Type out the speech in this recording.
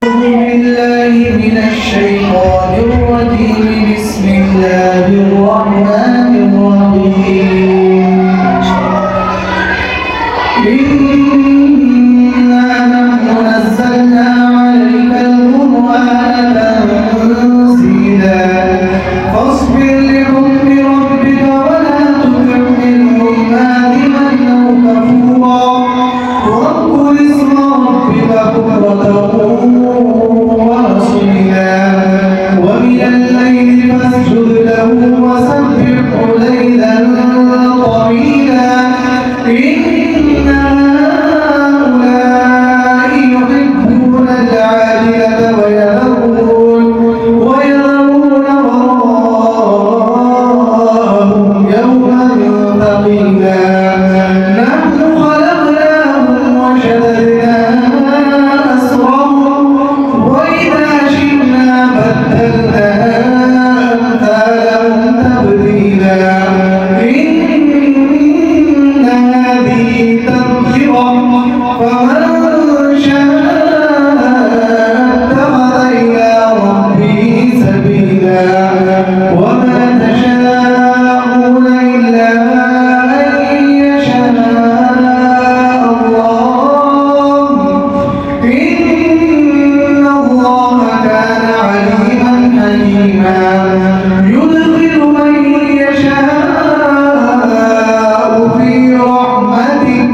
بالله من الشيطان الرجيم. بسم الله الرحمن الرحيم. إنا نحن نزلنا عليك القرآن تنزيلا فاصبر لحكم ربك ولا تطع منهم آثما أو كفورا واذكر اسم ربك بكرة وأصيلا ومن الليل فاسجد له وسبحه ليلا طويلا. إن هؤلاء يحبون العاجلة ويذرون وراءهم يوما ثقيلا. نحن خلقناهم وشددنا أسرهم وإذا شئنا بدلنا أمثالهم تبديلا. إن هذه تذكرة فمن شاء اتخذ إلى ربه سبيلا. وما تشاءون إلا أن يشاء الله. إن الله كان عليما حكيما. يدخل من يشاء في رحمته